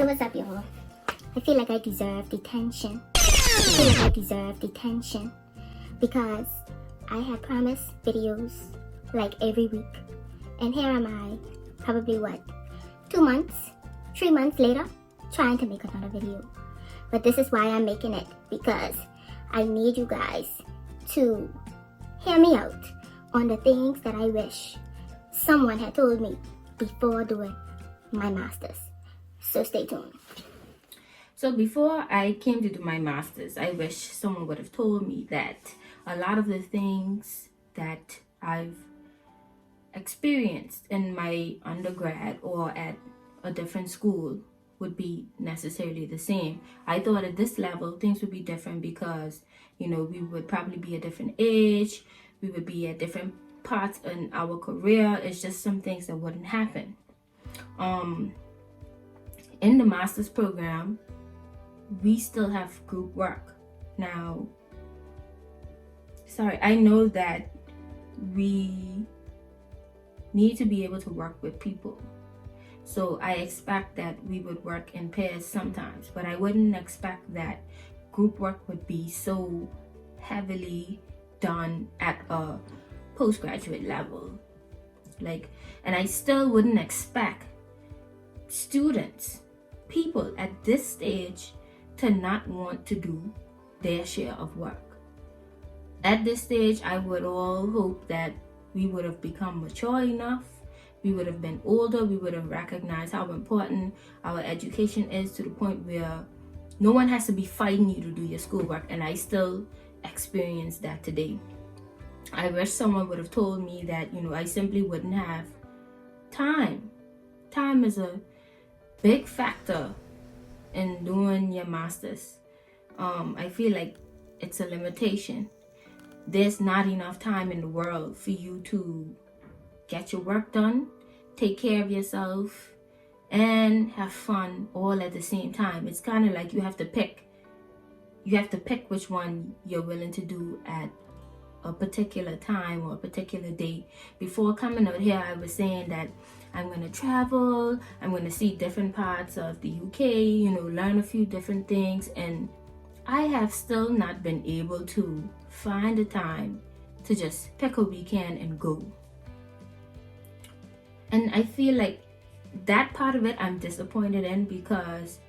So what's up, y'all? I feel like I deserve detention. Because I had promised videos like every week. And here am I, probably 2 months, 3 months later, trying to make another video. But this is why I'm making it, because I need you guys to hear me out on the things that I wish someone had told me before doing my master's. So stay tuned. So before I came to do my master's, I wish someone would have told me that a lot of the things that I've experienced in my undergrad or at a different school would be necessarily the same. I thought at this level things would be different because, we would probably be a different age, we would be at different parts in our career. It's just some things that wouldn't happen. In the master's program, we still have group work. Now, I know that we need to be able to work with people. So I expect that we would work in pairs sometimes, but I wouldn't expect that group work would be so heavily done at a postgraduate level. And I still wouldn't expect students, people at this stage to not want to do their share of work. At this stage, I would all hope that we would have become mature enough, we would have been older, we would have recognized how important our education is to the point where no one has to be fighting you to do your schoolwork, and I still experience that today. I wish someone would have told me that, I simply wouldn't have time. Time is a big factor in doing your master's. I feel like it's a limitation. There's not enough time in the world for you to get your work done, take care of yourself, and have fun all at the same time. It's kind of like you have to pick which one you're willing to do at a particular time or a particular day. Before coming out here, I was saying that I'm going to travel, I'm going to see different parts of the UK, learn a few different things, and I have still not been able to find the time to just pick a weekend and go. And I feel like that part of it I'm disappointed in, because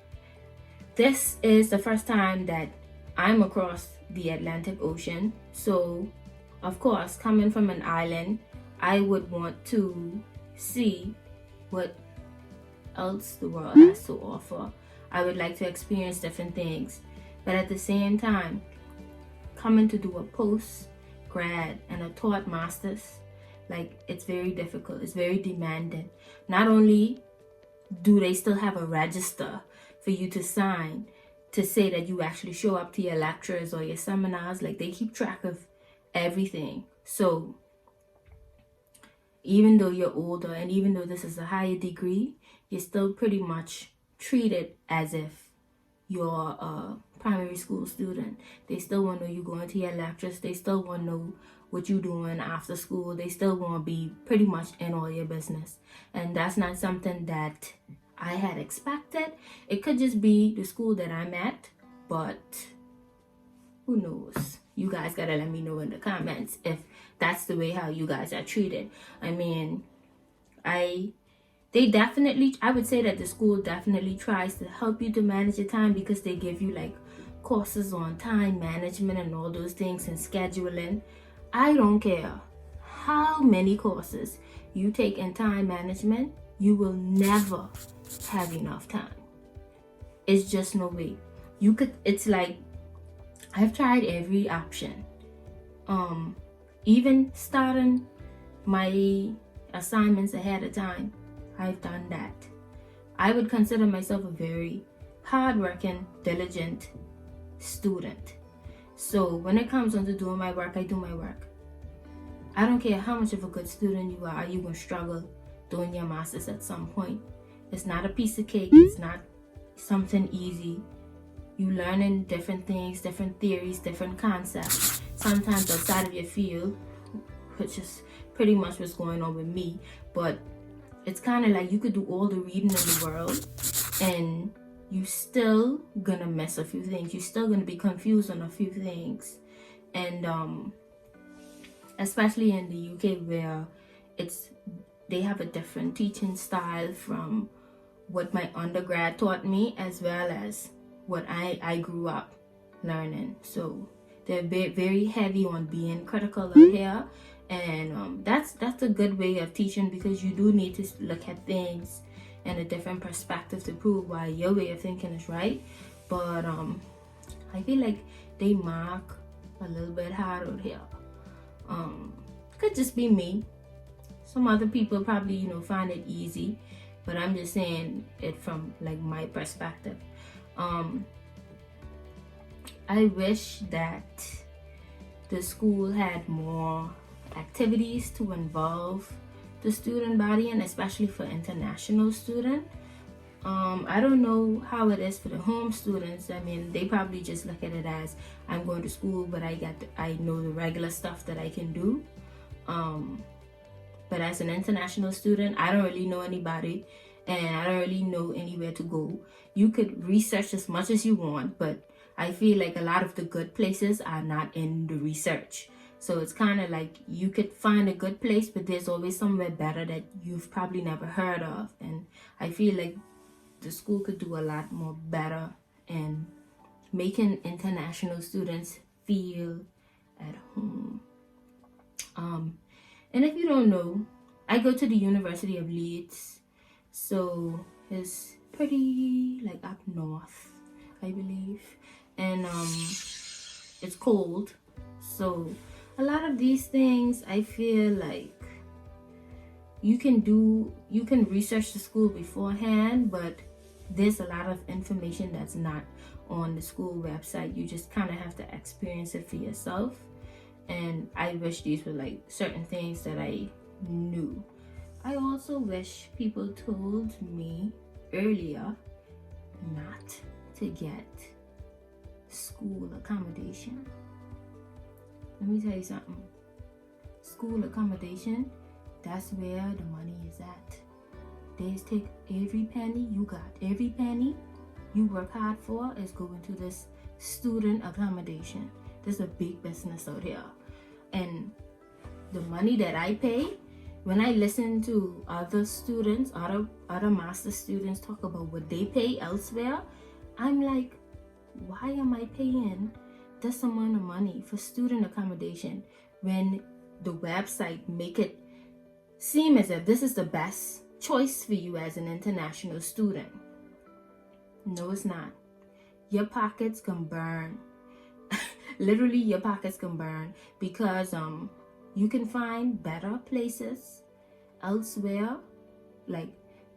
this is the first time that I'm across the Atlantic Ocean. So, of course, coming from an island, I would want to see what else the world has to offer. I would like to experience different things. But at the same time, coming to do a post-grad and a taught master's, it's very difficult. It's very demanding. Not only do they still have a register for you to sign to say that you actually show up to your lectures or your seminars, they keep track of everything. So even though you're older and even though this is a higher degree, you're still pretty much treated as if you're a primary school student. They still want to know you going to your lectures. They still want to know what you're doing after school. They still want to be pretty much in all your business. And that's not something that I had expected. It could just be the school that I'm at, but who knows? You guys gotta let me know in the comments if that's the way how you guys are treated. I mean, I would say that the school definitely tries to help you to manage your time, because they give you courses on time management and all those things and scheduling. I don't care how many courses you take in time management, you will never have enough time. It's just no way. It's like, I've tried every option. Even starting my assignments ahead of time, I've done that. I would consider myself a very hardworking, diligent student. So when it comes on to doing my work, I do my work. I don't care how much of a good student you are going to struggle doing your master's at some point. It's not a piece of cake. It's not something easy. You learning different things, different theories, different concepts, sometimes outside of your field, which is pretty much what's going on with me. But it's kind of like you could do all the reading in the world and you still gonna miss a few things. You're still gonna be confused on a few things. And especially in the UK, where they have a different teaching style from what my undergrad taught me, as well as what I grew up learning. So they're very heavy on being critical out here, and that's a good way of teaching, because you do need to look at things in a different perspective to prove why your way of thinking is right. But I feel like they mark a little bit hard out here. Could just be me. Some other people probably find it easy, but I'm just saying it from like my perspective. I wish that the school had more activities to involve the student body, and especially for international students. I don't know how it is for the home students. I mean, they probably just look at it as, I'm going to school, but I know the regular stuff that I can do. But as an international student, I don't really know anybody, and I don't really know anywhere to go. You could research as much as you want, but I feel like a lot of the good places are not in the research. So it's kind of like you could find a good place, but there's always somewhere better that you've probably never heard of. And I feel like the school could do a lot more better in making international students feel at home. And if you don't know, I go to the University of Leeds, so it's pretty like up north, I believe, and it's cold. So a lot of these things, I feel like you can research the school beforehand, but there's a lot of information that's not on the school website. You just kind of have to experience it for yourself. And I wish these were like certain things that I knew. I also wish people told me earlier not to get school accommodation. Let me tell you something. School accommodation, that's where the money is at. They just take every penny you got. Every penny you work hard for is going to this student accommodation. There's a big business out here. And the money that I pay, when I listen to other students, other master students talk about what they pay elsewhere, I'm like, why am I paying this amount of money for student accommodation when the website make it seem as if this is the best choice for you as an international student? No, it's not. Your pockets can burn. Literally, your pockets can burn, because you can find better places elsewhere, like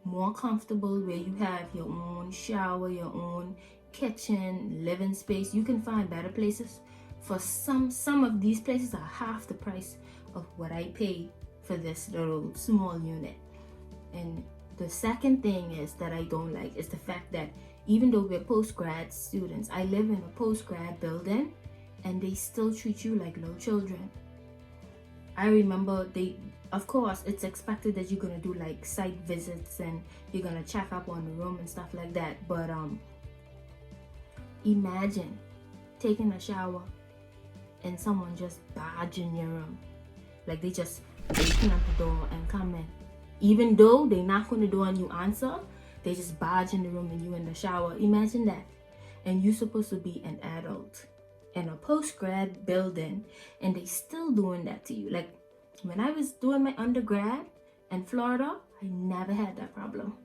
more comfortable, where you have your own shower, your own kitchen, living space. You can find better places. For some of these places are half the price of what I pay for this little small unit. And the second thing is that I don't like is the fact that even though we're postgrad students, I live in a postgrad building, and they still treat you like little children. I remember of course, it's expected that you're gonna do like site visits and you're gonna check up on the room and stuff like that. But imagine taking a shower and someone just barge in your room. Like they just open up the door and come in. Even though they knock on the door and you answer, they just barge in the room and you in the shower. Imagine that. And you're supposed to be an adult in a post-grad building, and they still doing that to you. Like when I was doing my undergrad in Florida, I never had that problem,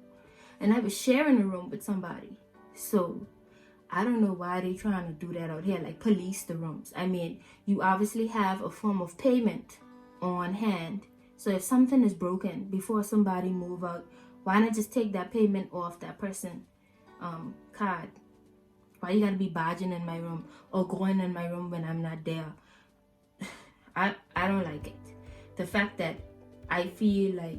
and I was sharing a room with somebody. So I don't know why they trying to do that out here, like police the rooms. I mean, you obviously have a form of payment on hand, so if something is broken before somebody move out, why not just take that payment off that person card? Why you gotta be barging in my room or going in my room when I'm not there? I don't like it. The fact that I feel like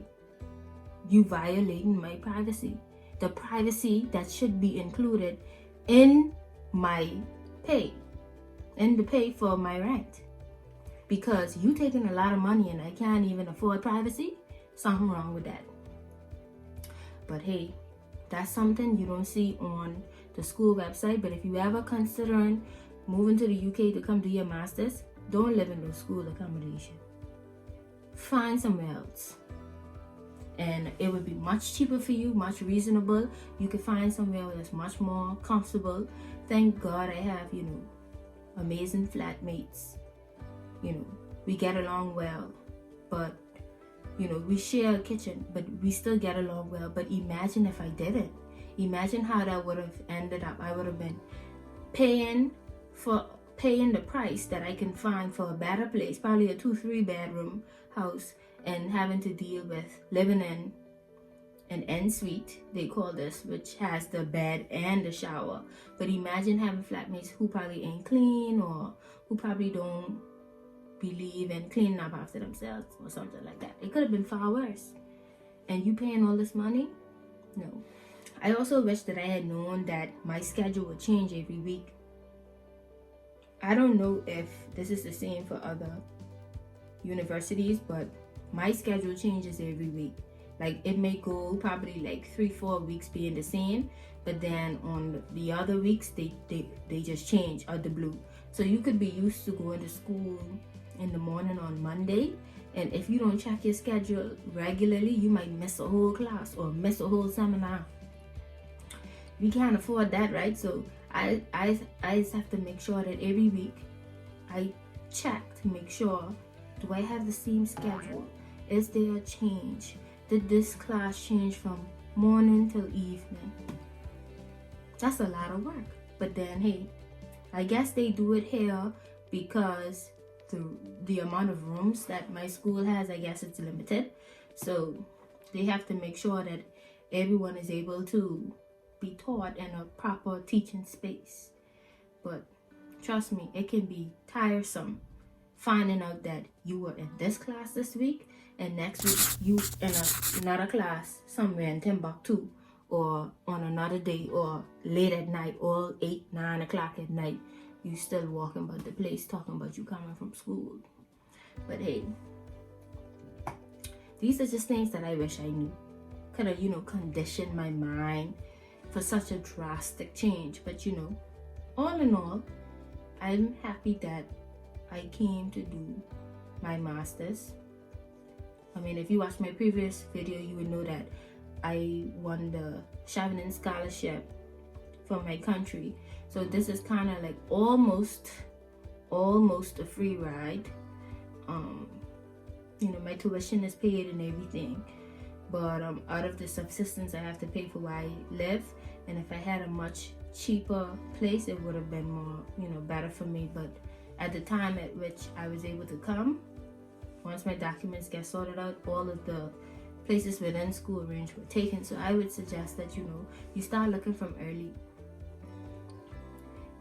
you violating my privacy. The privacy that should be included in my pay. In the pay for my rent. Because you taking a lot of money and I can't even afford privacy. Something wrong with that. But hey, that's something you don't see on the school website. But if you ever considering moving to the UK to come do your master's, don't live in the school accommodation. Find somewhere else. And it would be much cheaper for you, much reasonable. You could find somewhere that's much more comfortable. Thank God I have, amazing flatmates. We get along well. But, we share a kitchen, but we still get along well. But imagine if I didn't. Imagine how that would have ended up. I would have been paying the price that I can find for a better place, probably a 2-3 bedroom house, and having to deal with living in an en-suite, they call this, which has the bed and the shower. But imagine having flatmates who probably ain't clean, or who probably don't believe in cleaning up after themselves or something like that. It could have been far worse. And you paying all this money? No. I also wish that I had known that my schedule would change every week. I don't know if this is the same for other universities, but my schedule changes every week. Like, it may go probably like 3-4 weeks being the same, but then on the other weeks they just change out the blue. So you could be used to going to school in the morning on Monday, and if you don't check your schedule regularly, you might miss a whole class or miss a whole seminar. We can't afford that, right? So I just have to make sure that every week I check to make sure, do I have the same schedule? Is there a change? Did this class change from morning till evening? That's a lot of work. But then, hey, I guess they do it here because the amount of rooms that my school has, I guess it's limited. So they have to make sure that everyone is able to be taught in a proper teaching space. But trust me, it can be tiresome finding out that you were in this class this week, and next week you in another class somewhere in Timbuktu, or on another day, or late at night, or 8-9 o'clock at night, you still walking about the place talking about you coming from school. But hey, these are just things that I wish I knew. Could have, conditioned my mind for such a drastic change. But all in all, I'm happy that I came to do my master's. I mean, if you watched my previous video, you would know that I won the Chevening Scholarship for my country. So this is kind of like almost a free ride. My tuition is paid and everything, but out of the subsistence I have to pay for where I live. And if I had a much cheaper place, it would have been more, better for me. But at the time at which I was able to come, once my documents get sorted out, all of the places within school range were taken. So I would suggest that you start looking from early,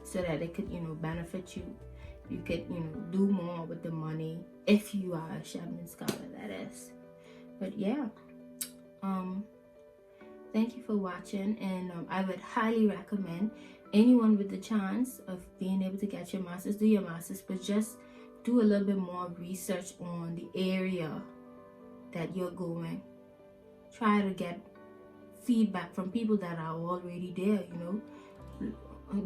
so that it could benefit you. You could do more with the money if you are a Chevening scholar, that is. But yeah, thank you for watching, and I would highly recommend anyone with the chance of being able to get your master's, do your master's, but just do a little bit more research on the area that you're going. Try to get feedback from people that are already there.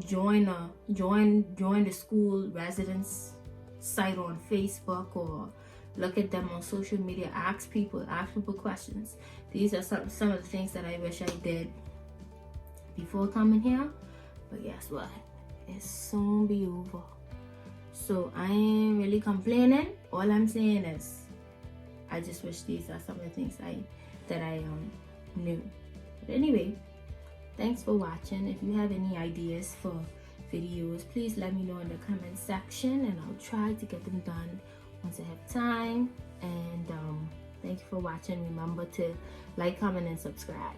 Join the school residence site on Facebook, or look at them on social media. Ask people questions. These are some of the things that I wish I did before coming here. But guess what? It's soon be over. So I ain't really complaining. All I'm saying is, I just wish these are some of the things that I knew. But anyway, thanks for watching. If you have any ideas for videos, please let me know in the comment section, and I'll try to get them done once I have time. And thank you for watching. Remember to like, comment, and subscribe.